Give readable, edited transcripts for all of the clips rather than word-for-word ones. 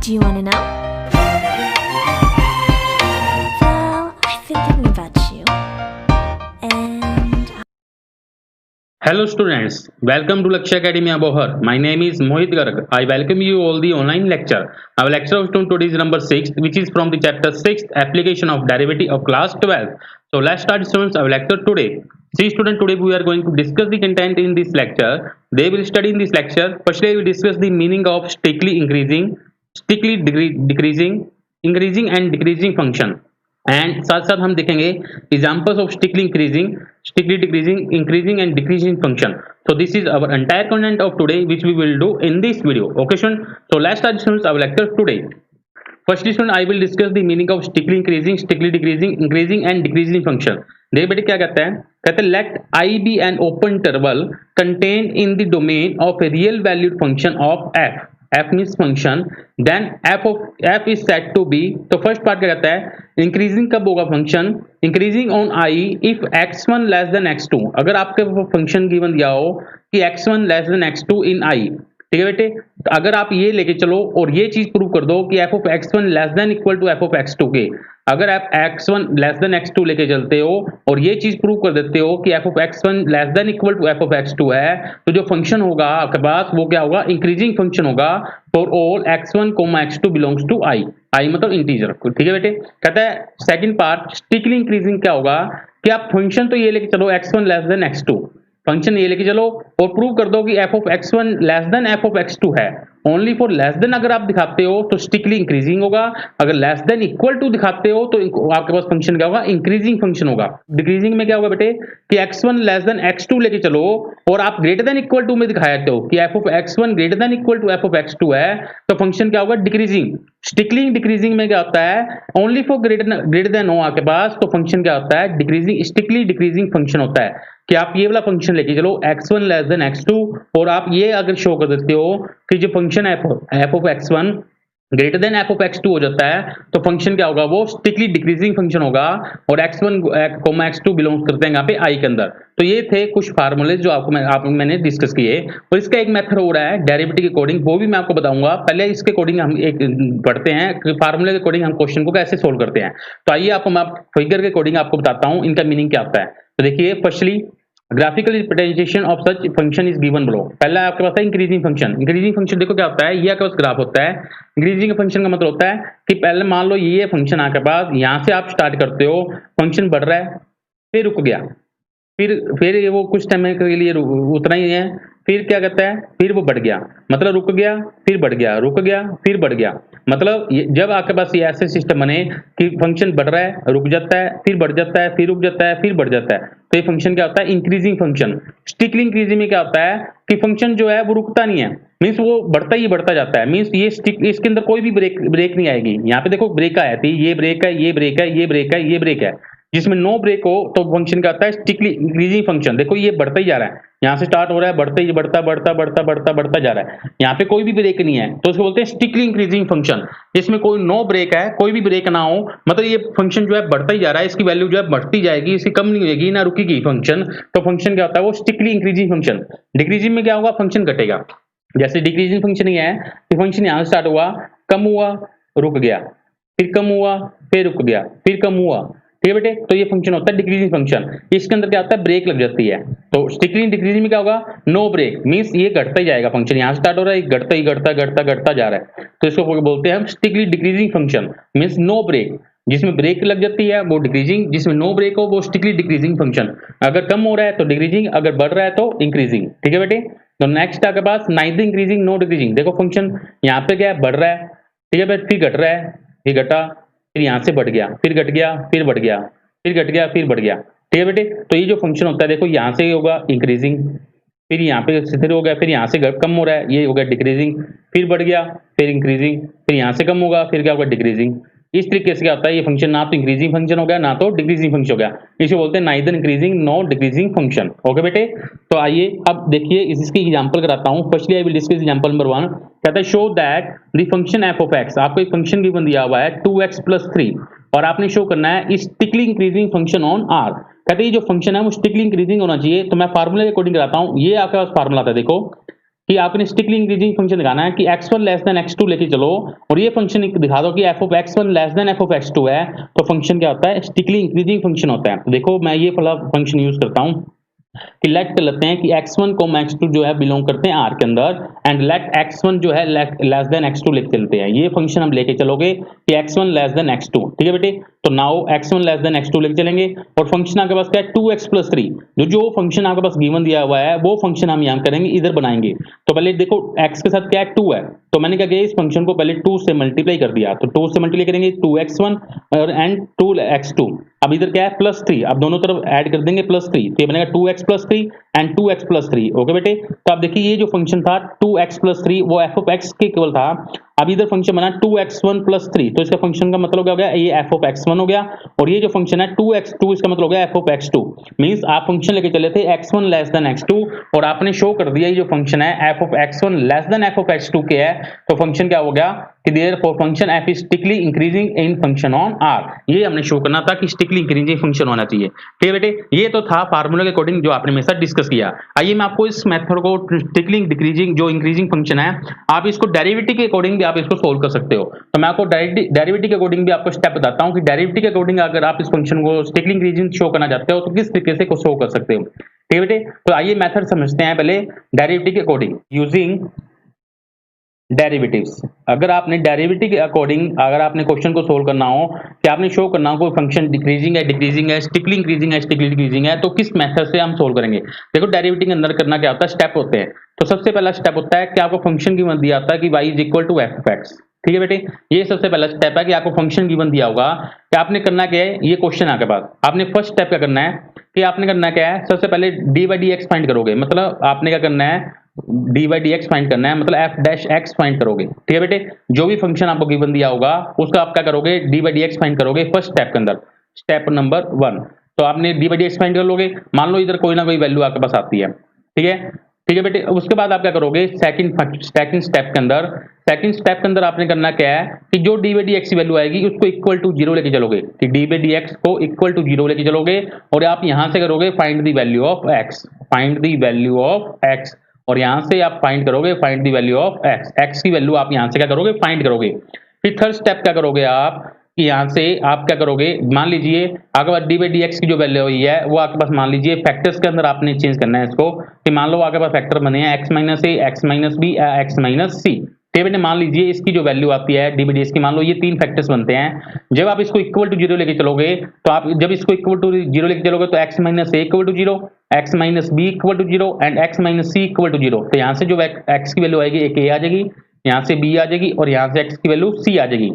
Do you want to know? Well, I've been thinking about you. And Hello students, welcome to Lakshya Academy Abohar. My name is Mohit Garg. I welcome you all the online lecture. Our lecture of today is number 6, which is from the chapter 6, application of derivative of class 12. So let's start students our lecture today. See student, today we are going to discuss the content in this lecture. They will study in this lecture. Firstly, I will discuss the meaning of strictly increasing, strictly decreasing, increasing and decreasing function. And साथ साथ हम देखेंगे examples of strictly increasing, strictly decreasing, increasing and decreasing function. So this is our entire content of today which we will do in this video. Okay students, so let's start students our lecture today. Firstly student, I will discuss the meaning of strictly increasing, strictly decreasing, increasing and decreasing function. देखिए बेटे क्या कहता है, कहते हैं let I be an open interval contained in the domain of a real valued function of f. f means function, then f is set to be. तो first part क्या कहता है, इंक्रीजिंग कब होगा function, increasing on I if x1 less then x2. अगर आपके function given दिया हो कि x1 लेस देन x2 इन आई, ठीक है बेटे, तो अगर आप ये लेके चलो और ये चीज प्रूव कर दो कि f of x1 less than equal to f of x2 के, अगर आप x1 लेस देन x2 लेके चलते हो और ये चीज प्रूव कर देते हो कि f of x1 less than equal to f of x2 है, तो जो फंक्शन होगा आपके पास वो क्या होगा, इंक्रीजिंग फंक्शन होगा for all x1, x2 belongs to i मतलब इंटीजर. ठीक है बेटे. कहता है सेकंड पार्ट स्ट्रिक्टली इंक्रीजिंग क्या होगा कि आप फंक्शन तो ये लेके चलो x1 less then x2, function ये लेके चलो और प्रूव कर दो कि f of x1 less then f of x2 है. ओनली फॉर लेस देन अगर आप दिखाते हो तो स्ट्रिक्टली इंक्रीजिंग होगा, अगर लेस देन इक्वल टू दिखाते हो तो आपके पास फंक्शन क्या होगा, इंक्रीजिंग फंक्शन होगा. डिक्रीजिंग में क्या होगा बेटे कि x1 लेस देन x2 लेके चलो और आप ग्रेटर देन इक्वल टू में दिखाते हो कि f of x1 greater than equal to f of x2 है, तो फंक्शन क्या होगा, डिक्रीजिंग. स्ट्रिक्टली डिक्रीजिंग में क्या होता है, ओनली फॉर ग्रेटर देन हो आपके पास, तो फंक्शन क्या होता है, डिक्रीजिंग, स्ट्रिक्टली डिक्रीजिंग फंक्शन होता है कि आप ये वाला फंक्शन लेके चलो x1 लेस देन x2 और आप ये अगर शो कर देते हो कि जो function f of x1 greater then f of x2 हो जाता है, तो फंक्शन क्या होगा, वो स्ट्रिक्टली डिक्रीजिंग फंक्शन होगा और x1, x2 बिलोंग्स करते हैं यहाँ पे i के अंदर. तो ये थे कुछ फार्मूले जो मैंने डिस्कस किए और इसका एक मेथड हो रहा है डेरिवेटिव के अकॉर्डिंग, वो भी मैं आपको बताऊंगा. पहले इसके अकॉर्डिंग हम एक पढ़ते हैं, फार्मूले के अकॉर्डिंग हम क्वेश्चन को कैसे सोल्व करते हैं. तो आइए आप फिगर के अकॉर्डिंग आपको बताता हूँ इनका मीनिंग क्या होता है. तो देखिए firstly graphical representation of such function is given below. पहला आपके पास है इंक्रीजिंग फंक्शन. इंक्रीजिंग फंक्शन देखो क्या होता है, ये आपके पास ग्राफ होता है. इंक्रीजिंग फंक्शन का मतलब होता है कि पहले मान लो ये फंक्शन आपके पास, यहाँ से आप स्टार्ट करते हो, फंक्शन बढ़ रहा है, फिर रुक गया, फिर ये वो कुछ टाइम के लिए उतना ही है, फिर क्या कहता है, फिर वो बढ़ गया, मतलब रुक गया, फिर बढ़ गया, रुक गया, फिर बढ़ गया. मतलब जब आपके पास ये ऐसे सिस्टम बने कि फंक्शन बढ़ रहा है, रुक जाता है, फिर बढ़ जाता है, फिर रुक जाता है, फिर बढ़ जाता है, तो ये फंक्शन क्या होता है, इंक्रीजिंग फंक्शन. स्ट्रिक्टली इंक्रीजिंग में क्या होता है कि फंक्शन जो है वो रुकता नहीं है, मीन्स वो बढ़ता ही बढ़ता जाता है. मीन्स ये इसके अंदर कोई भी ब्रेक नहीं आएगी. यहाँ पे देखो ब्रेक आया थी, ये ब्रेक है, ये ब्रेक है, ये ब्रेक है, ये ब्रेक है. जिसमें नो ब्रेक हो तो फंक्शन क्या होता है, स्ट्रिक्टली इंक्रीजिंग फंक्शन. देखो ये बढ़ता ही जा रहा है, यहाँ से स्टार्ट हो रहा है, बढ़ते ही बढ़ता बढ़ता बढ़ता बढ़ता बढ़ता जा रहा है, यहाँ पे कोई भी ब्रेक नहीं है, तो उसको बोलते हैं स्ट्रिक्टली इंक्रीजिंग फंक्शन. इसमें कोई नो ब्रेक है, कोई भी ब्रेक ना हो, मतलब ये फंक्शन जो है बढ़ता ही जा रहा है, इसकी वैल्यू जो है बढ़ती जाएगी, इसकी कम नहीं होगी ना रुकेगी फंक्शन. तो फंक्शन क्या होता है, वो स्ट्रिक्टली इंक्रीजिंग फंक्शन. डिक्रीजिंग में क्या होगा, फंक्शन घटेगा. जैसे डिक्रीजिंग फंक्शन ही है कि फंक्शन यहाँ से स्टार्ट हुआ, कम हुआ, रुक गया, फिर कम हुआ, फिर रुक गया, फिर कम हुआ. ठीक है बेटे, तो ये फंक्शन होता है डिक्रीजिंग फंक्शन. इसके अंदर क्या होता है, ब्रेक लग जाती है. तो स्ट्रिक्टली डिक्रीजिंग में क्या होगा, नो ब्रेक, मींस ये घटता ही जाएगा फंक्शन, यहाँ स्टार्ट हो रहा है, घटता ही घटता घटता घटता जा रहा है, तो इसको बोलते हैं हम strictly decreasing function. Means no break, जिसमें ब्रेक लग जाती है वो डिक्रीजिंग, जिसमें नो ब्रेक हो वो स्ट्रिक्टली डिक्रीजिंग फंक्शन. अगर कम हो रहा है तो डिक्रीजिंग, अगर बढ़ रहा है तो इंक्रीजिंग. ठीक है बेटे. तो नेक्स्ट आपके पास नाइदर इंक्रीजिंग नो डिक्रीजिंग. देखो फंक्शन यहाँ पे क्या है, बढ़ रहा है, ठीक है बेटे, फिर घट रहा है, फिर घटा, फिर यहाँ से बढ़ गया, फिर घट गया, फिर बढ़ गया, फिर घट गया, फिर बढ़ गया. ठीक है बेटे. तो ये जो फंक्शन होता है देखो यहाँ से होगा इंक्रीजिंग, फिर यहाँ पे फिर हो गया, फिर यहाँ से कम हो रहा है, ये हो गया डिक्रीजिंग, फिर बढ़ गया, फिर इंक्रीजिंग, फिर यहाँ से कम होगा, फिर क्या होगा, डिक्रीजिंग. इस तरीके से क्या होता है, ये फंक्शन ना तो इंक्रीजिंग फंक्शन हो गया ना तो डिक्रीजिंग फंक्शन हो गया. इसे बोलते हैं neither increasing no decreasing function. Okay बेटे. तो आइए अब देखिए इसकी एग्जांपल कराता हूं. Firstly I will discuss example number 1. कहता है show that the function f of x. आपको एक फंक्शन गिवन दिया हुआ है 2x + 3 और आपने शो करना है इस strictly increasing function on r. कहते हैं ये जो फंक्शन है वो स्ट्रिक्टली इंक्रीजिंग होना चाहिए. तो मैं फार्मूले के अकॉर्डिंग कराता हूं. ये आपके पास फार्मूला था, देखो कि आपने स्ट्रिक्टली इंक्रीजिंग फंक्शन दिखाना है कि x1 लेस देन x2 लेके चलो और ये फंक्शन दिखा दो कि f of x1 less then f of x2 है, तो फंक्शन क्या होता है, स्ट्रिक्टली इंक्रीजिंग फंक्शन होता है। तो देखो मैं ये वाला फंक्शन यूज करता हूं कि लेट कर लेते हैं कि x1 को x2 जो है बिलोंग करते हैं R के अंदर, एंड लेट x1 जो है लेस देन x2 लेके चलते हैं। ये फंक्शन हम लेके चलोगे कि x1 लेस देन x2, ठीक है बेटे। तो now x1 less then x2 लेके चलेंगे और फंक्शन आपके पास क्या है 2x प्लस 3, जो फंक्शन आपके पास गिवन दिया हुआ है वो फंक्शन हम यहाँ करेंगे, इधर बनाएंगे। तो पहले देखो x के साथ क्या है 2 है, तो मैंने क्या किया इस फंक्शन को पहले 2 से मल्टीप्लाई कर दिया, तो 2 से मल्टीप्लाई करेंगे 2x1 और एंड 2x2। अब इधर क्या है प्लस 3, अब दोनों तरफ ऐड कर देंगे प्लस 3, तो ये बनेगा 2x plus 3 and 2x plus 3। Okay बेटे, तो आप देखिए ये जो फंक्शन था 2x प्लस 3 वो f ऑफ x के इक्वल था। अब इधर फंक्शन बना 2x1 प्लस 3, तो इसका फंक्शन का मतलब क्या हो गया, ये f ऑफ x1 हो गया, और ये जो फंक्शन है 2x2 इसका मतलब हो गया f ऑफ x2। मींस आप फंक्शन लेके चले थे x1 लेस देन x2 और आपने शो कर दिया ये जो फंक्शन है f of x1 less then f of x2 के है, तो फंक्शन क्या हो गया कि therefore function f is strictly increasing in function on r। ये हमने शो करना था कि स्ट्रिक्टली इंक्रीजिंग फंक्शन होना चाहिए, ठीक है बेटे। ये तो था फार्मूला के अकॉर्डिंग जो आपने मेरे साथ डिस्कस किया। आइए मैं आपको इस मेथड को स्ट्रिक्टली डिक्रीजिंग जो इंक्रीजिंग फंक्शन है, आप इसको डेरिवेटिव के अकॉर्डिंग भी आप इसको सोल्व कर सकते हो। तो मैं आपको डेरिवेटिव के अकॉर्डिंग भी आपको स्टेप बताता हूं कि डेरिवेटिव के अकॉर्डिंग अगर आप इस फंक्शन को स्ट्रिक्टली इंक्रीजिंग शो करना चाहते हो तो किस तरीके से को शो कर सकते हो, ठीक है बेटे। तो आइए मेथड समझते हैं पहले डेरिवेटिव के अकॉर्डिंग यूजिंग डेरिवेटिव्स। अगर आपने डेरिवेटिव के अकॉर्डिंग अगर आपने क्वेश्चन को सोल्व करना हो कि आपने शो करना हो कोई फंक्शन डिक्रीजिंग है, डिक्रीजिंग है, स्ट्रिक्टली इंक्रीजिंग है, स्ट्रिक्टली डिक्रीजिंग है, तो किस मेथड से हम सोल्व करेंगे। देखो डेरिवेटिव के अंदर करना क्या होता है, स्टेप होते हैं। तो सबसे पहला स्टेप होता है कि आपको फंक्शन गिवन दिया होता है कि y is equal to f of x, ठीक है बेटे। ये सबसे पहला स्टेप है कि आपको फंक्शन गिवन दिया होगा कि आपने करना क्या है, ये क्वेश्चन आपके पास आपने फर्स्ट स्टेप क्या करना है कि आपने करना क्या है, सबसे पहले D by d x find करोगे, मतलब आपने क्या करना है D by d x find करना है, मतलब एफ डैश एक्स फाइंड करोगे, ठीक है बेटे। जो भी फंक्शन आपको गिवन दिया होगा उसका आप क्या करोगे d by d x find करोगे फर्स्ट स्टेप के अंदर, स्टेप नंबर 1। तो आपने D by d x find कर लोगे, मान लो इधर कोई ना कोई वैल्यू आपके पास आती है, ठीक है, ठीक है बेटे। उसके बाद आप क्या करोगे सेकंड स्टेप के अंदर आपने करना क्या है कि जो डी बाई डी एक्स की वैल्यू आएगी उसको इक्वल टू 0 लेके चलोगे, कि डी बाई डी एक्स को इक्वल टू 0 लेके चलोगे और आप यहां से करोगे find the value of x, find the value of x, और यहां से आप फाइंड करोगे find the value of x, x की वैल्यू आप यहां से क्या करोगे फाइंड करोगे। फिर थर्ड स्टेप क्या करोगे आप कि यहां से आप क्या करोगे, मान लीजिए आपके पास डी बाई डी एक्स की जो वैल्यू हुई है वो आपके पास मान लीजिए फैक्टर्स के अंदर आपने चेंज करना है इसको, कि मान लो आपके पास फैक्टर बने हैं x minus a, x minus b, x minus c. बेटे मान लीजिए इसकी जो वैल्यू आती है डी बाई डी एक्स की, मान लो ये 3 फैक्टर्स बनते हैं। जब आप इसको इक्वल टू 0 लेके चलोगे तो आप जब इसको इक्वल टू 0 लेके चलोगे तो x minus a equal to 0, x minus b equal to 0 and x minus c equal to 0। तो यहाँ से जो एक्स की वैल्यू आएगी एक ए आ जाएगी, यहाँ से बी आ जाएगी और यहाँ से एक्स की वैल्यू सी आ जाएगी,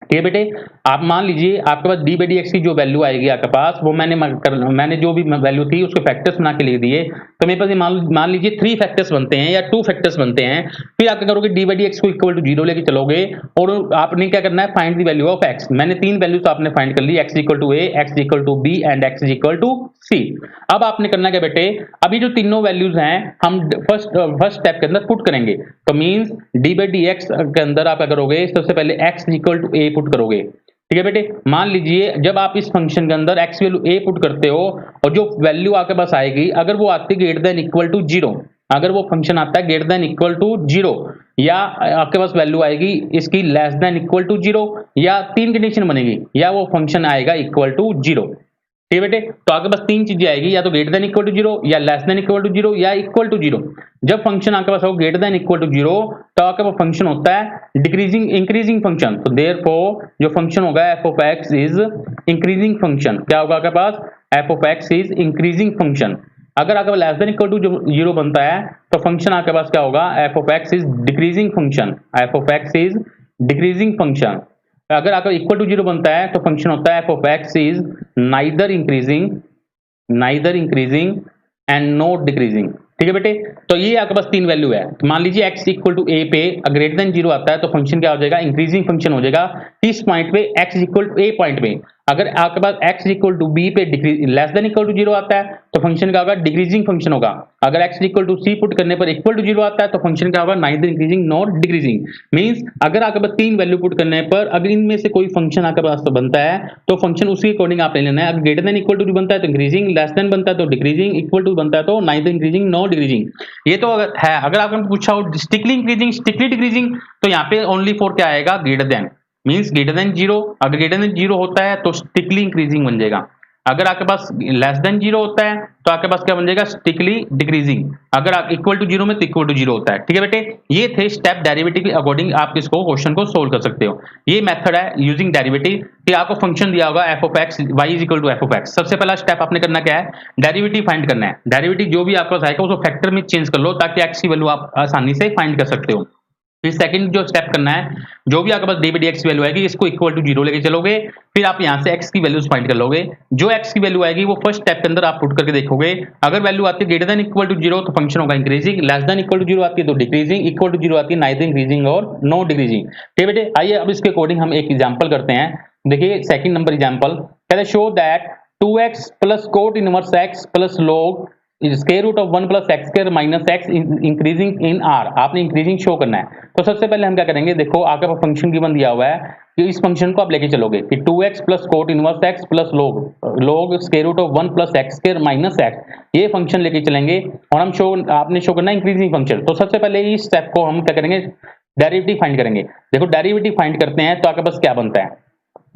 ठीक है बेटे। आप मान लीजिए आपके पास डी बाई डी एक्स की जो वैल्यू आएगी आपके पास वो मैंने जो भी वैल्यू थी उसके फैक्टर्स बना के लिख दिए। तो मेरे पास मान लीजिए 3 फैक्टर्स बनते हैं या 2 फैक्टर्स बनते हैं। फिर आप क्या करोगे डी बाई डी एक्स को इक्वल टू 0 लेके चलोगे और आपने क्या करना है find the value of x. मैंने 3 वैल्यूज आपने फाइंड कर ली, x equal to a, x equal to b and x equal to c. अब आपने करना क्या बेटे, अभी जो तीनों वैल्यूज हैं हम फर्स्ट स्टेप के अंदर पुट करेंगे। तो means d by d x के अंदर आप क्या करोगे, सबसे पहले x equal to a put करोगे, ठीक है बेटे। मान लीजिए जब आप इस फंक्शन के अंदर x वैल्यू a पुट करते हो और जो वैल्यू आपके पास आएगी अगर वो आती है ग्रेटर देन इक्वल टू 0, अगर वो फंक्शन आता है ग्रेटर देन इक्वल टू 0 या आपके पास वैल्यू आएगी इसकी लेस देन इक्वल टू 0 या 3 कंडीशन बनेगी, या वो फंक्शन आएगा इक्वल टू 0, ठीक है बेटे। तो आपके पास 3 चीजें आएगी, या तो ग्रेटर देन इक्वल टू 0 या लेस देन इक्वल टू 0 या इक्वल टू 0। जब फंक्शन आपके पास हो ग्रेटर देन इक्वल टू 0 तो आपके पास फंक्शन होता है डिक्रीजिंग इंक्रीजिंग फंक्शन। तो देयरफॉर जो फंक्शन होगा f of x is increasing function. क्या होगा आपके पास f of x is increasing function. अगर आपका लेस देन इक्वल टू 0 बनता है तो फंक्शन आपके पास क्या होगा, f of x is decreasing function, f of x is decreasing function. अगर आपका इक्वल टू 0 बनता है तो फंक्शन होता है f of x is neither increasing and not decreasing, ठीक है बेटे। तो ये आपके पास 3 वैल्यू है। तो मान लीजिए x इक्वल टू a पे ग्रेटर देन 0 आता है तो फंक्शन क्या हो जाएगा, इंक्रीजिंग फंक्शन हो जाएगा। इस पॉइंट पे x equal to a point पे अगर आपके पास x इक्वल टू बी पे less than equal to zero आता है तो फंक्शन क्या होगा, डिक्रीजिंग फंक्शन होगा। अगर x equal to c put करने पर इक्वल टू जीरो आता है तो फंक्शन क्या होगा, neither increasing nor decreasing. Means अगर आपके पास तीन वैल्यू पुट करने पर अगर इनमें से कोई फंक्शन आपके पास तो बनता है तो फंक्शन उसके अकॉर्डिंग आप ले लेना है। अगर ग्रेटर देन इक्वल टू बनता है तो इंक्रीजिंग, लेस देन बनता है तो डिक्रीजिंग, इक्वल टू बनता है तो नाइदर इंक्रीजिंग नॉर डिक्रीजिंग। ये तो है। अगर आपने पूछा हो स्ट्रिक्टली इंक्रीजिंग स्ट्रिक्टली डिक्रीजिंग तो यहाँ पे ओनली फॉर क्या आएगा, greater than, means greater than zero. अगर ग्रेटर देन जीरो होता है तो स्ट्रिक्टली इंक्रीजिंग बन जाएगा। अगर आपके पास लेस देन जीरो होता है तो आपके पास क्या बन जाएगा, स्ट्रिक्टली डिक्रीजिंग। अगर आप इक्वल टू जीरो में तो इक्वल टू जीरो होता है। ठीक है बेटे, ये थे स्टेप डेरिवेटिव के अकॉर्डिंग आप इसको क्वेश्चन को सोल्व कर सकते हो। ये मेथड है यूजिंग डेरिवेटिव कि आपको फंक्शन दिया होगा f of x y is equal to f of x. सबसे पहला स्टेप आपने करना क्या है, डेरिवेटिव फाइंड करना है। डेरिवेटिव जो भी आपके पास आएगा उसको फैक्टर में चेंज कर लो ताकि एक्स की वैल्यू आप आसानी से फाइंड कर सकते हो। फिर सेकंड जो स्टेप करना है, जो भी आपके पास डी बाई डी एक्स की वैल्यू आएगी इसको इक्वल टू जीरो लेके चलोगे। फिर आप यहां से एक्स की वैल्यूज फाइंड कर लोगे। जो एक्स की वैल्यू आएगी वो फर्स्ट स्टेप के अंदर आप पुट करके देखोगे। अगर वैल्यू आती है greater than equal to zero तो फंक्शन होगा increasing, less than equal to zero आती है तो डिक्रीजिंग, इक्वल टू जीरो आती है नाइदर इंक्रीजिंग और नो डिक्रीजिंग। ठीक है बेटे, आइए अब इसके अकॉर्डिंग हम एक एग्जांपल करते हैं। देखिए सेकंड नंबर एग्जांपल कहते हैं show that 2x plus cot inverse x plus log square root of 1 plus x square minus x increasing in R. आपने इंक्रीजिंग शो करना है। तो सबसे पहले हम क्या करेंगे, देखो आपके पास फंक्शन गिवन दिया हुआ है कि इस फंक्शन को आप लेके चलोगे कि 2x plus cot inverse x plus log square root of 1 plus x square minus x, ये फंक्शन लेके चलेंगे और हम आपने शो करना है इंक्रीजिंग फंक्शन। तो सबसे पहले इस स्टेप को हम क्या करेंगे, डेरिवेटिव फाइंड करेंगे। देखो डेरिवेटिव फाइंड करते हैं तो आपके पास क्या बनता है,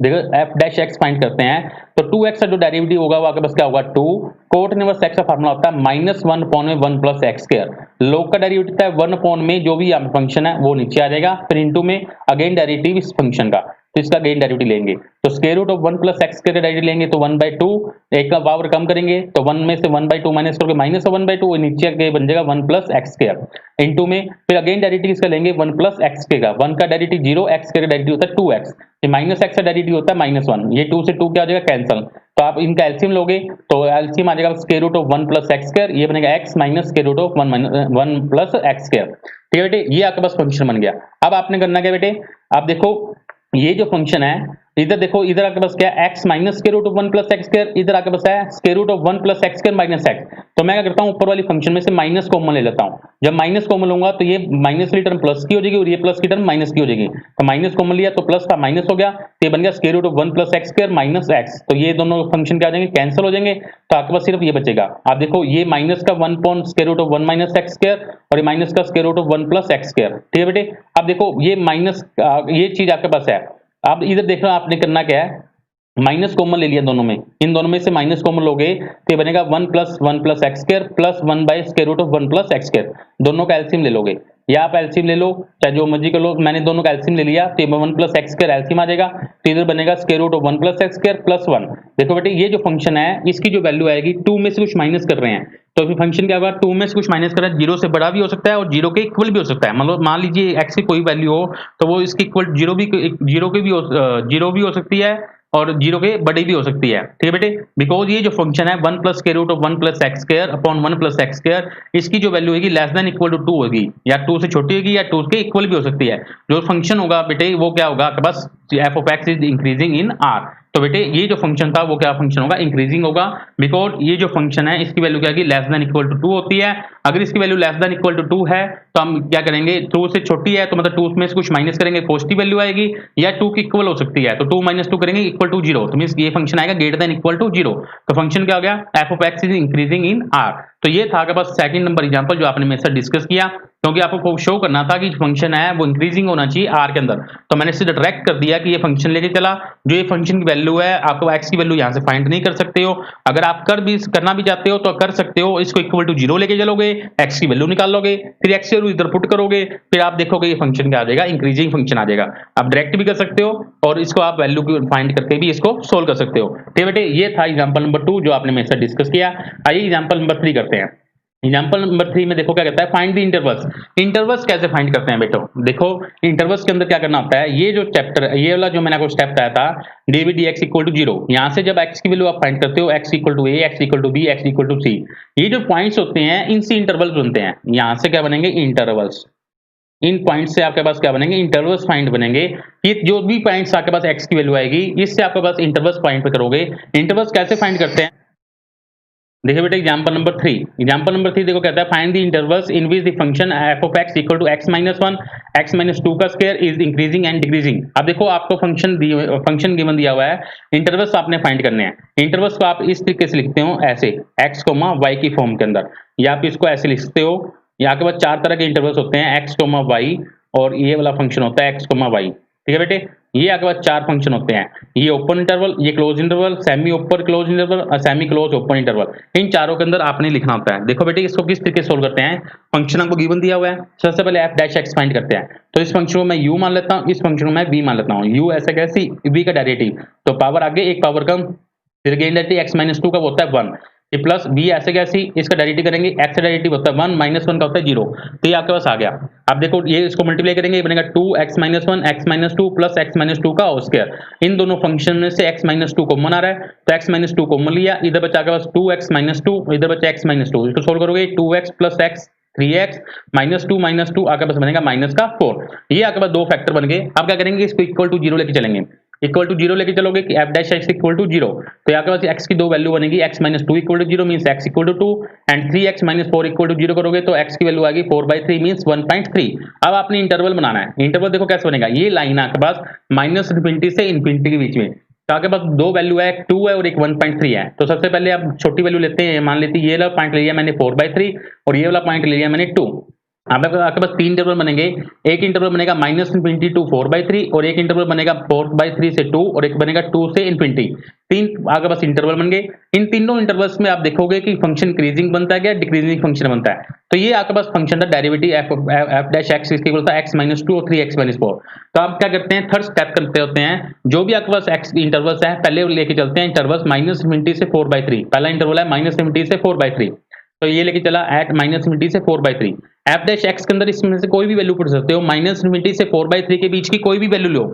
देखो एफ डैश एक्स फाइंड करते हैं तो 2x का जो डेरिवेटिव होगा वो आपके पास क्या होगा 2, कोट इनवर्स x का फार्मूला होता है माइनस 1 अपॉन में 1 प्लस एक्स स्क्वायर, log का डेरिवेटिव होता है 1 अपॉन में जो भी यहाँ फंक्शन है वो नीचे आ जाएगा, फिर इनटू में अगेन डेरिवेटिव इस फंक्शन का, तो इसका अगेन डेरिवेटिव लेंगे तो square root of 1 plus x square का डेरिवेटिव लेंगे तो 1/2, एक का पावर कम करेंगे तो 1 में से 1/2 माइनस करके माइनस 1/2 नीचे के बन जाएगा 1 प्लस एक्स स्क्वायर इनटू में फिर अगेन डेरिवेटिव इसका लेंगे 1 प्लस एक्स स्क्वायर का, 1 का डेरिवेटिव 0, एक्स स्क्वायर का डेरिवेटिव होता है 2x, ये माइनस एक्स का डेरिवेटिव होता है -1, ये 2 से 2 क्या हो जाएगा कैंसिल, तो आप इनका एलसीएम लोगे तो एलसीएम आ जाएगा square root of 1 plus x square, ये बनेगा x minus square root of 1 plus x square. ठीक है बेटे, ये आपके पास फंक्शन बन गया। अब आपने करना क्या बेटे, आप देखो ये जो फंक्शन है इधर देखो, इधर आपके पास क्या है x minus square root of 1 plus x square, इधर आपके पास है square root of 1 plus x square minus x. तो मैं क्या करता हूँ ऊपर वाली फंक्शन में से माइनस कॉमन ले लेता हूँ। जब माइनस कॉमन लूंगा तो ये माइनस की टर्म प्लस की हो जाएगी और ये प्लस की टर्म माइनस की हो जाएगी। तो माइनस कॉमन लिया तो प्लस था माइनस हो गया, तो ये बन गया square root of 1 plus x square minus x. तो ये दोनों फंक्शन क्या हो जाएंगे, कैंसिल हो जाएंगे। तो आपके पास सिर्फ ये बचेगा। आप देखो ये माइनस का 1 point square root of 1 minus x square और ये माइनस का square root of 1 plus x square. ठीक है बेटे, अब देखो ये माइनस ये चीज आपके पास है। आप इधर देखो आपने करना क्या है, माइनस कॉमन ले लिया दोनों में, इन दोनों में से माइनस कॉमन लोगे तो ये बनेगा 1 plus x square plus 1 by square root of 1 plus x square. दोनों का एलसीएम ले लोगे या आप एलसीएम ले लो चाहे जो मर्जी कर लो, मैंने दोनों का एलसीएम ले लिया तो 1 प्लस एक्स स्क्वायर एलसीएम आ जाएगा, तो इधर बनेगा square root of 1 plus x square plus 1। देखो बेटे ये जो फंक्शन है इसकी जो वैल्यू आएगी 2 में से कुछ माइनस कर रहे हैं तो फिर फंक्शन क्या होगा, 2 में से कुछ माइनस कर रहा है, 0 से बड़ा भी हो सकता है और 0 के इक्वल भी हो सकता है। मतलब मान लीजिए x की कोई वैल्यू हो तो वो इसके इक्वल 0 भी हो सकती है और 0 के बड़ी भी हो सकती है। ठीक है बेटे, बिकॉज ये जो फंक्शन है 1 plus square root of 1 plus x square upon 1 plus x square, इसकी जो वैल्यू होगी लेस देन इक्वल टू 2 होगी, या 2 से छोटी होगी या 2 के इक्वल भी हो सकती है। जो फंक्शन होगा बेटे वो क्या होगा आपके पास, f of x is increasing in R. तो बेटे ये जो फंक्शन था वो क्या फंक्शन होगा, इंक्रीजिंग होगा, बिकॉज ये जो फंक्शन है इसकी वैल्यू क्या होगी, लेस देन इक्वल टू 2 होती है। अगर इसकी value less than equal to 2 है तो हम क्या करेंगे, 2 से छोटी है तो मतलब 2 में से कुछ माइनस करेंगे, पॉजिटिव वैल्यू आएगी, या 2 की इक्वल हो सकती है तो 2 माइनस 2 करेंगे इक्वल टू 0, तो मींस ये फंक्शन आएगा ग्रेटर देन इक्वल टू 0। तो फंक्शन क्या हो गया, F of x is increasing in R. तो ये था आपके पास सेकंड नंबर एग्जांपल जो आपने मेरे साथ डिस्कस किया, क्योंकि आपको शो करना था कि फंक्शन है वो इंक्रीजिंग होना चाहिए आर के अंदर, तो मैंने सीधा डायरेक्ट कर दिया कि ये फंक्शन लेके चला। जो ये फंक्शन की वैल्यू है आपको एक्स की वैल्यू यहाँ से फाइंड नहीं कर सकते हो, अगर आप करना भी चाहते हो तो कर सकते हो, इसको इक्वल टू 0 लेके चलोगे, एक्स की वैल्यू निकाल लोगे, फिर एक्स की वैल्यू इधर पुट करोगे, फिर आप देखोगे ये फंक्शन क्या आ जाएगा, इंक्रीजिंग फंक्शन आ जाएगा। आप डायरेक्ट भी कर सकते हो और इसको आप वैल्यू को फाइंड करके भी इसको सोल्व कर सकते हो। ठीक है बेटे, ये था एग्जाम्पल नंबर 2 जो आपने मेरे साथ डिस्कस किया। आइए एग्जाम्पल नंबर 3 करते हैं। एग्जाम्पल नंबर 3 में देखो क्या कहता है, फाइंड द इंटरवल्स। इंटरवल्स कैसे फाइंड करते हैं बेटो, देखो इंटरवल्स के अंदर क्या करना होता है, ये जो चैप्टर ये वाला जो मैंने आपको स्टेप बताया था d by d x equal to 0, यहाँ से जब एक्स की वैल्यू आप फाइंड करते हो x equal to a, x equal to b, x equal to c, ये जो पॉइंट्स होते हैं इनसे इंटरवल्स बनते हैं। यहाँ से क्या बनेंगे, इंटरवल्स। इन पॉइंट से आपके पास क्या बनेंगे, इंटरवल्स पॉइंट बनेंगे। ये जो भी पॉइंट्स आपके पास x की वैल्यू आएगी, इससे आपके पास इंटरवल्स पॉइंट पे करोगे। इंटरवल्स कैसे फाइंड करते हैं, देखिए बेटा एग्जांपल नंबर 3, एग्जांपल नंबर 3 देखो कहता है find the intervals in which the function f of x equal to x minus 1 x minus 2 का square is increasing and decreasing. अब देखो आपको फंक्शन गिवन दिया हुआ है, इंटरवल्स आपने फाइंड करने हैं। इंटरवल्स को आप इस तरीके से लिखते हो ऐसे x, y की फॉर्म के अंदर, या आप इसको ऐसे लिखते हो। यहाँ के बाद चार तरह के इंटरवल्स होते हैं x, y, और ये वाला फंक्शन होता है x, y। ठीक है बेटे, ये आपके पास चार फंक्शन होते हैं, ये ओपन इंटरवल, ये close interval, semi open close interval और सेमी क्लोज ओपन इंटरवल। इन चारों के अंदर आपने लिखना होता है। देखो बेटे इसको किस तरीके से सोल्व करते हैं, फंक्शन आपको गिवन दिया हुआ है, सबसे पहले f डैश x फाइंड करते हैं। तो इस फंक्शन को मैं u मान लेता हूँ, इस फंक्शन को मैं v मान लेता हूँ। u ऐसे कैसे, v का डेरिवेटिव, तो पावर आगे एक पावर कम, फिर गेन डेरिवेटिव x माइनस 2 का होता है 1, ये प्लस b ऐसे कैसे, इसका डेरिवेटिव करेंगे, x का डेरिवेटिव होता है 1 माइनस 1 का होता है 0। तो ये आपके पास आ गया। अब देखो ये इसको मल्टीप्लाई करेंगे, ये बनेगा 2x minus 1 x minus 2 plus x minus 2 का होल स्क्वायर। इन दोनों फंक्शन में से x माइनस 2 कॉमन आ रहा है, तो x माइनस 2 कॉमन लिया, इधर बचा आपके पास 2x माइनस 2, इधर बचा x माइनस 2। इसको सोल्व करोगे 2x plus x 3x minus 2 आपके पास बनेगा माइनस का 4। ये आपके पास दो फैक्टर बन गए। अब क्या करेंगे, इसको इक्वल टू 0 लेके चलेंगे, इक्वल टू 0 लेके चलोगे कि f dash x equal to 0। तो यहाँ के पास x की दो वैल्यू बनेगी, x minus 2 equal to 0 means x equal to 2 and 3x minus 4 equal to 0 करोगे तो x की वैल्यू आएगी 4/3 मीन्स 1.3। अब आपने इंटरवल बनाना है। इंटरवल देखो कैसे बनेगा, ये लाइन आपके पास माइनस इन्फिनिटी से इन्फिनिटी के बीच में, तो आपके पास दो वैल्यू है, एक 2 है और एक 1.3 है। तो सबसे पहले आप छोटी वैल्यू लेते हैं, मान लेते हैं ये वाला पॉइंट ले लिया मैंने 4/3 और ये वाला पॉइंट ले लिया मैंने 2। आपके पास तीन इंटरवल बनेंगे, एक इंटरवल बनेगा माइनस इन्फिनिटी टू 4/3 और एक इंटरवल बनेगा 4/3 से 2 और एक बनेगा 2 से इन्फिनिटी। तीन आपके पास इंटरवल बन गए। इन तीनों इंटरवल्स में आप देखोगे कि फंक्शन इंक्रीजिंग बनता है या डिक्रीजिंग फंक्शन बनता है। तो ये आपके पास फंक्शन का डेरिवेटिव f डैश x इसके इक्वल था x माइनस 2 और 3x माइनस 4। तो आप क्या करते हैं, थर्ड स्टेप करते होते हैं, जो भी आपके पास x इंटरवल्स है पहले लेके चलते हैं इंटरवल्स माइनस इन्फिनिटी से 4/3। पहला इंटरवल है माइनस इन्फिनिटी से 4/3, तो ये लेके चला एट माइनस इन्फिनिटी से 4/3। एफ डैश एक्स के अंदर इसमें से कोई भी वैल्यू पुट सकते हो, माइनस इन्फिनिटी से 4/3 के बीच की कोई भी वैल्यू लो।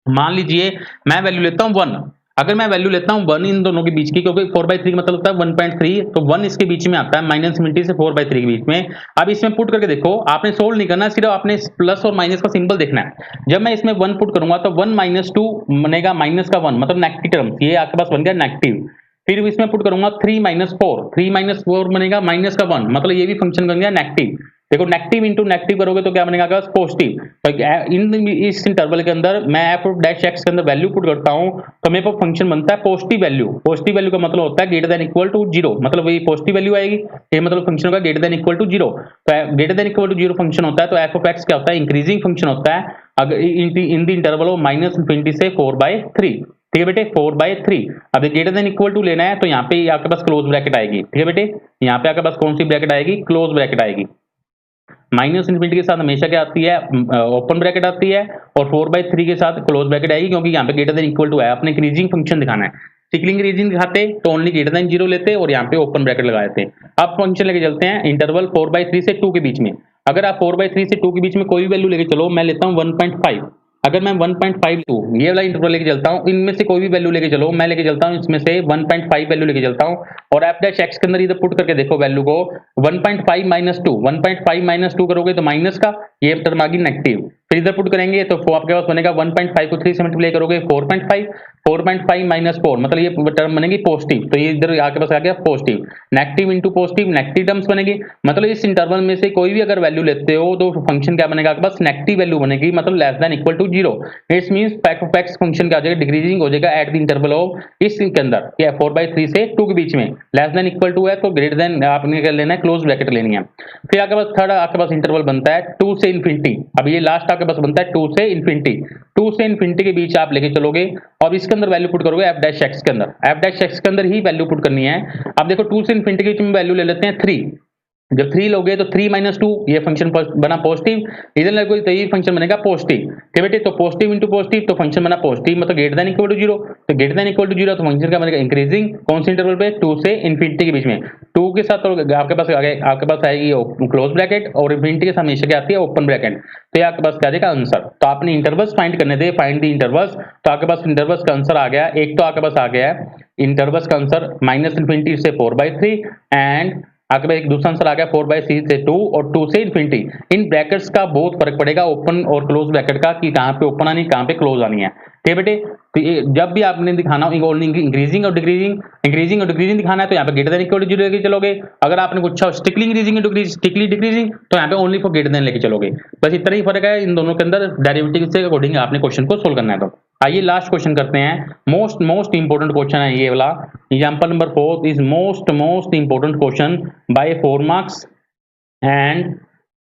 मान लीजिए मैं वैल्यू लेता हूँ 1, अगर मैं वैल्यू लेता हूँ 1 इन दोनों के बीच की, क्योंकि 4/3 मतलब होता है 1.3, तो 1 इसके बीच में आता है माइनस इन्फिनिटी से 4/3 के बीच में। अब इसमें पुट करके देखो, आपने सोल्व नहीं करना, सिर्फ आपने प्लस और माइनस का सिंबल देखना है। जब मैं इसमें 1 पुट करूंगा तो 1 माइनस 2 बनेगा माइनस का 1, मतलब नेगेटिव टर्म, ये आपके पास बन गया नेगेटिव। फिर इसमें पुट करूंगा 3 माइनस 4 बनेगा माइनस का 1, मतलब ये भी फंक्शन बन गया नेगेटिव। देखो नेगेटिव इंटू नेगेटिव करोगे तो क्या बनेगा आपके पास पॉजिटिव। तो इस इंटरवल के अंदर मैं एफ डैश एक्स के अंदर वैल्यू पुट करता हूं तो मेरे पास फंक्शन बनता है पॉजिटिव वैल्यू। पॉजिटिव वैल्यू का मतलब होता है ग्रेटर देन इक्वल टू 0, मतलब वही पॉजिटिव वैल्यू आएगी, ये मतलब फंक्शन होगा ग्रेटर देन इक्वल टू 0। तो greater than equal to 0 function होता है तो एफ ऑफ एक्स क्या होता है, इंक्रीजिंग फंक्शन होता है अगर in the interval of minus infinity से 4/3। ठीक है बेटे, 4/3। अब ग्रेटर देन इक्वल टू लेना है तो यहाँ पे आपके पास क्लोज ब्रैकेट आएगी। ठीक है बेटे, यहाँ पे आपके पास कौन सी ब्रैकेट आएगी, क्लोज ब्रैकेट आएगी। माइनस इन्फिनिटी के साथ हमेशा क्या आती है, ओपन ब्रैकेट आती है, और 4/3 के साथ क्लोज ब्रैकेट आएगी, क्योंकि यहाँ पे ग्रेटर देन इक्वल टू है, अपने इंक्रीजिंग फंक्शन दिखाना है। सिकलिंग रीजन दिखाते तो ओनली ग्रेटर देन 0 लेते और यहाँ पे ओपन ब्रैकेट लगा देते। अब फंक्शन लेके चलते हैं इंटरवल 4/3 से 2 के बीच में। अगर आप 4/3 से 2 के बीच में कोई भी वैल्यू लेके चलो, मैं लेता हूँ 1.5। अगर मैं 1.52 ये वाला इंटरवल लेके चलता हूँ, इनमें से कोई भी वैल्यू लेके चलो, मैं लेके चलता हूँ इसमें से 1.5 वैल्यू लेके चलता हूँ, और एफ डैश एक्स के अंदर इधर पुट करके देखो वैल्यू को 1.5 माइनस 2, 1.5 माइनस 2 करोगे तो माइनस का ये टर्म आ गई नेगेटिव। फिर इधर पुट करेंगे तो आपके पास बनेगा 1.5 को 3 से मल्टीप्लाई करोगे 4.5, 4.5 माइनस 4 मतलब ये टर्म बनेगी पॉजिटिव, तो ये इधर आपके पास आ गया positive. Negative into positive negative terms बनेगी, मतलब इस इंटरवल में से कोई भी अगर वैल्यू लेते हो तो फंक्शन क्या बनेगा आपके पास, नेगेटिव वैल्यू बनेगी, मतलब less than equal to 0। It's means fact of x function क्या हो जाएगा, डिक्रीजिंग हो जाएगा एट द इंटरवल ऑफ इस के अंदर क्या 4/3 से 2 के बीच में। लेस देन इक्वल टू है तो ग्रेटर देन आपने क्या लेना है, क्लोज ब्रैकेट लेनी है। फिर आपके पास थर्ड आपके पास इंटरवल बनता है 2 से इन्फिनिटी। अब ये लास्ट आपके पास बनता है 2 से इन्फिनिटी। 2 से इन्फिनिटी के बीच आप लेके चलोगे और इसके अंदर वैल्यू पुट करोगे एफ डैश एक्स के अंदर, एफ डैश एक्स के अंदर ही वैल्यू पुट करनी है। अब देखो 2 से इन्फिनिटी के बीच में वैल्यू ले लेते हैं 3। जब 3 लोगे तो 3 माइनस 2 ये फंक्शन बना पॉजिटिव, इधर लगोगे तो ये फंक्शन बनेगा पॉजिटिव। ठीक बेटे, तो पॉजिटिव इंटू पॉजिटिव तो फंक्शन बना पॉजिटिव, मतलब ग्रेटर देन इक्वल टू 0, तो ग्रेटर देन इक्वल टू 0 तो फंक्शन का बनेगा इंक्रीजिंग, कौन से इंटरवल पे, 2 से इन्फिनिटी के बीच में। 2 के साथ तो आपके पास आएगी क्लोज ब्रैकेट, और इन्फिनिटी के साथ हमेशा क्या आती है, ओपन ब्रैकेट। तो ये आपके पास क्या देगा आंसर। तो आपने इंटरवल्स फाइंड करने थे, फाइंड द इंटरवल्स, तो आपके पास इंटरवल्स का आंसर आ गया। एक तो आपके पास आ गया है इंटरवल्स का आंसर माइनस इन्फिनिटी से 4/3 एंड आपके पास एक दूसरा आंसर आ गया 4/c से 2 और 2 से इन्फिनिटी। इन ब्रैकेट्स का बहुत फर्क पड़ेगा ओपन और क्लोज ब्रैकेट का, कि कहाँ पे ओपन आनी कहाँ पे क्लोज आनी है। ठीक है बेटे, तो जब भी आपने दिखाना हो इंक्रीजिंग और डिक्रीजिंग दिखाना है तो यहाँ पे ग्रेटर देन इक्वल टू 0 लेके चलोगे। अगर आपने पूछा स्ट्रिक्टली इंक्रीजिंग स्ट्रिक्टली डिक्रीजिंग तो यहाँ पे ओनली फॉर ग्रेटर देन लेके चलोगे। बस इतना ही फर्क है इन दोनों के अंदर, डेरिवेटिव से अकॉर्डिंग आपने क्वेश्चन को सोल्व करना है। तो आइए लास्ट क्वेश्चन करते हैं। मोस्ट इंपोर्टेंट क्वेश्चन है ये वाला। Example number 4 is most important question by 4 marks and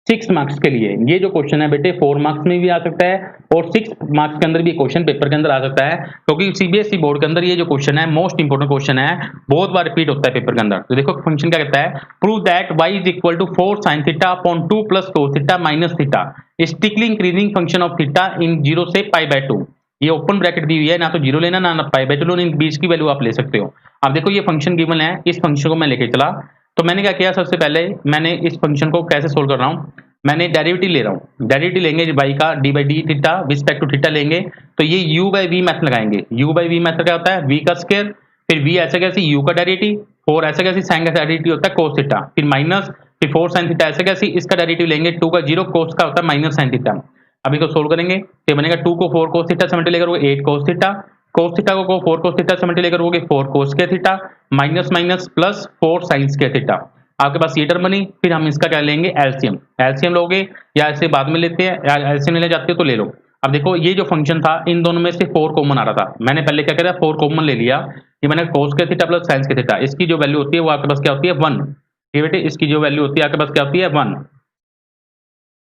6 marks के लिए। ये जो क्वेश्चन है बेटे 4 मार्क्स में भी आ सकता है और 6 मार्क्स के अंदर भी क्वेश्चन पेपर के अंदर आ सकता है, क्योंकि सीबीएसई बोर्ड के अंदर ये जो क्वेश्चन है मोस्ट इंपोर्टेंट क्वेश्चन है, बहुत बार रिपीट होता है पेपर के अंदर। तो देखो फंक्शन क्या कहता है, prove that y is equal to 4 sin theta upon 2 plus cos theta minus theta strictly increasing function of theta in 0 से π/2। ये ओपन ब्रैकेट दी हुई है, ना तो 0 लेना ना π/2 लेना, इन बीच की वैल्यू आप ले सकते हो। अब देखो ये फंक्शन गिवन है, इस फंक्शन को मैं लेके चला, तो मैंने क्या किया, सबसे पहले मैंने इस फंक्शन को कैसे सोल्व कर रहा हूँ, मैंने डेरिवेटिव ले रहा हूँ। डेरिवेटिव लेंगे y का d/d theta respect to theta लेंगे, तो ये u/v मेथड लगाएंगे। u/v मेथड क्या होता है, v का स्क्वायर, फिर v ऐसे कैसे u का डेरिवेटिव, 4 ऐसे कैसे sin का डेरिवेटिव होता है cos थीटा, फिर माइनस, फिर 4 sin थीटा ऐसे कैसे, इसका डेरिवेटिव लेंगे 2 का 0 cos का होता है माइनस sin थीटा। अब इसको सोल्व करेंगे तो बनेगा 2 को 4 cos थीटा से मल्टीप्लाई करोगे 8 cos थीटा, cos थीटा को 4 cos थीटा से मल्टीप्लाई करोगे 4 cos square theta minus minus plus 4 sin square theta. आपके पास ये टर्म बनी, फिर हम इसका क्या लेंगे एलसीएम लोगे या ऐसे बाद में लेते हैं, या एलसीएम ले जाते हो तो ले लो। अब देखो ये जो फंक्शन था इन दोनों में से 4 कॉमन आ रहा था, मैंने पहले क्या किया 4 कॉमन ले लिया, ये मैंने cos square theta plus sin square theta, इसकी जो वैल्यू होती है वो आपके पास क्या होती है 1। ठीक है बेटे, इसकी जो वैल्यू होती है आपके पास क्या होती है 1।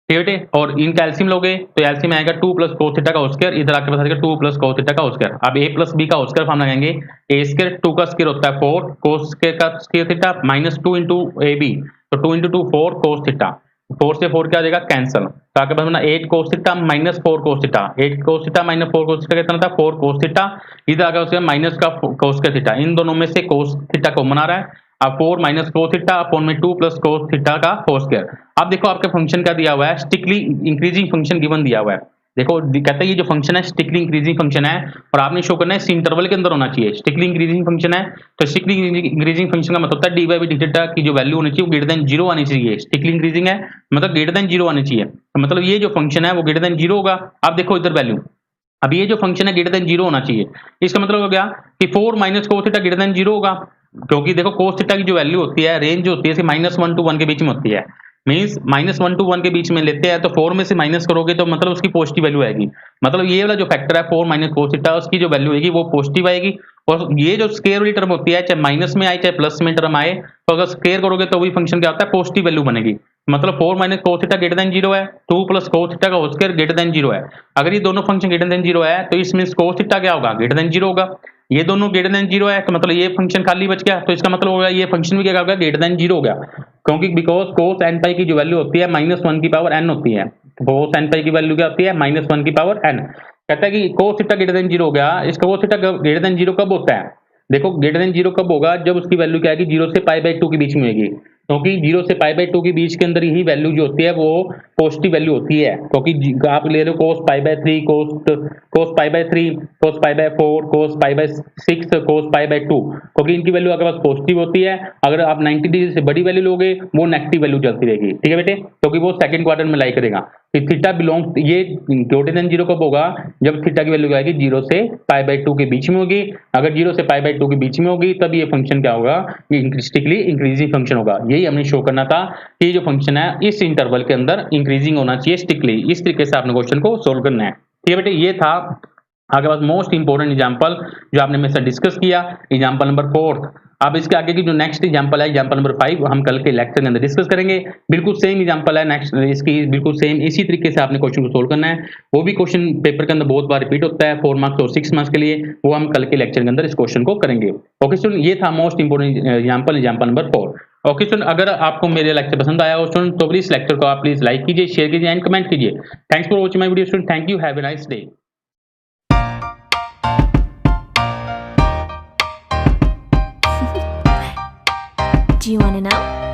ठीक है बेटे, और इनका एलसीएम लोगे तो एलसीएम आएगा 2 प्लस cos थीटा का होल स्क्वायर, इधर आपके पास आएगा 2 प्लस cos थीटा का होल स्क्वायर। अब a प्लस b का होल स्क्वायर फॉर्म लगाएंगे, a स्क्वायर 2 का स्क्वायर होता है 4 cos स्क्वायर का square theta minus 2 into ab, तो 2 इंटू 2 4 cos थीटा, 4 से 4 क्या आ जाएगा कैंसल, तो आपके पास बना 8 cos theta minus 4 cos theta, 8 cos theta minus 4 cos theta कितना था 4 cos थीटा, इधर आ गया उसके माइनस का cos स्क्वायर थीटा, इन दोनों में से cos थीटा कॉमन आ रहा है। अब 4 माइनस cos थीटा अपॉन में 2 प्लस cos थीटा का होल स्क्वायर। अब देखो आपके फंक्शन क्या दिया हुआ है, स्ट्रिक्टली इंक्रीजिंग फंक्शन गिवन दिया हुआ है। देखो कहता है ये जो फंक्शन है स्ट्रिक्टली इंक्रीजिंग फंक्शन है और आपने शो करना है इस इंटरवल के अंदर होना चाहिए। स्ट्रिक्टली इंक्रीजिंग फंक्शन है तो स्ट्रिक्टली इंक्रीजिंग फंक्शन का मतलब होता है dy बाई थीटा की जो वैल्यू होनी चाहिए वो ग्रेटर देन 0 आनी चाहिए। स्ट्रिक्टली इंक्रीजिंग है मतलब ग्रेटर देन 0 आनी चाहिए, तो मतलब ये जो फंक्शन है वो ग्रेटर देन 0 होगा। अब देखो इधर वैल्यू, अब ये जो फंक्शन है ग्रेटर देन 0 होना चाहिए, इसका मतलब हो गया कि 4 minus cos theta greater than 0 होगा, क्योंकि देखो cos थीटा की जो वैल्यू होती है रेंज जो होती है -1 to 1 के बीच में होती है, मींस -1 to 1 के बीच में लेते हैं तो 4 में से माइनस करोगे तो मतलब उसकी पॉजिटिव वैल्यू आएगी। मतलब ये वाला जो फैक्टर है 4 माइनस cos थीटा उसकी जो वैल्यू आएगी वो पॉजिटिव आएगी। और ये जो स्क्वायर वाली टर्म होती है चाहे माइनस में आए चाहे प्लस में टर्म आए, तो अगर स्क्वायर करोगे तो वही फंक्शन क्या होता है पॉजिटिव वैल्यू बनेगी। मतलब 4 minus cos theta greater than 0 है, 2 प्लस cos थीटा का होल स्क्वायर ग्रेटर देन 0 है। अगर ये दोनों फंक्शन ग्रेटर देन 0 है तो इसमें cos थीटा क्या होगा ग्रेटर देन 0 होगा, ये दोनों ग्रेटर देन 0 है तो मतलब ये फंक्शन खाली बच गया, तो इसका मतलब होगा ये फंक्शन भी क्या होगा ग्रेटर देन 0 हो गया, क्योंकि बिकॉज cos n पाई की जो वैल्यू होती है -1 की पावर n होती है। cos n पाई की वैल्यू क्या होती है -1 की पावर n। कहता है कि cos थीटा ग्रेटर देन 0 हो गया, इसका cos थीटा ग्रेटर देन 0 कब होता है, देखो ग्रेटर देन 0 कब होगा जब उसकी वैल्यू क्या आएगी 0 से π/2 के बीच में होगी, क्योंकि 0 से π/2 के बीच के अंदर यही वैल्यू जो होती है वो पॉजिटिव वैल्यू होती है, क्योंकि आप ले रहे हो cos π/3 cos π/3 cos π/4 cos π/6 cos π/2, क्योंकि इनकी वैल्यू आपके पास पॉजिटिव होती है। अगर आप 90 डिग्री से बड़ी वैल्यू लोगे वो नेगेटिव वैल्यू चलती रहेगी। ठीक है बेटे, क्योंकि वो सेकंड क्वार्टर में लाई करेगा। फिर थीटा बिलोंग ये ग्रेटर देन 0 कब होगा जब थीटा की वैल्यू आएगी 0 से π/2 के बीच में होगी। अगर 0 से π/2 के बीच में होगी तब ये फंक्शन क्या होगा, ये स्ट्रिक्टली इंक्रीजिंग फंक्शन होगा। यही हमने शो करना था कि जो फंक्शन है इस इंटरवल के अंदर इंक्रीजिंग होना चाहिए स्ट्रिक्टली, इस तरीके से आपने क्वेश्चन को सोल्व करना है। ठीक है बेटे, ये था आपके पास मोस्ट इंपोर्टेंट एग्जांपल जो आपने मेरे साथ डिस्कस किया, एग्जांपल नंबर 4। अब इसके आगे की जो नेक्स्ट एग्जांपल है एग्जांपल नंबर 5 हम कल के लेक्चर के अंदर डिस्कस करेंगे। बिल्कुल सेम एग्जांपल है, नेक्स्ट इसकी बिल्कुल सेम इसी तरीके से आपने क्वेश्चन को सोल्व करना है। वो भी क्वेश्चन पेपर के अंदर बहुत बार रिपीट होता है 4 मार्क्स और 6 मार्क्स के लिए, वो हम कल के लेक्चर के अंदर इस क्वेश्चन को करेंगे। ओके स्टूडेंट, ये था most important example number 4। Okay student, अगर आपको मेरे लेक्चर पसंद आया हो स्टूडेंट तो प्लीज लेक्चर को आप प्लीज लाइक कीजिए, शेयर कीजिए एंड कमेंट कीजिए। Thanks for watching my video student, thank you, have a nice day. Do you want to know?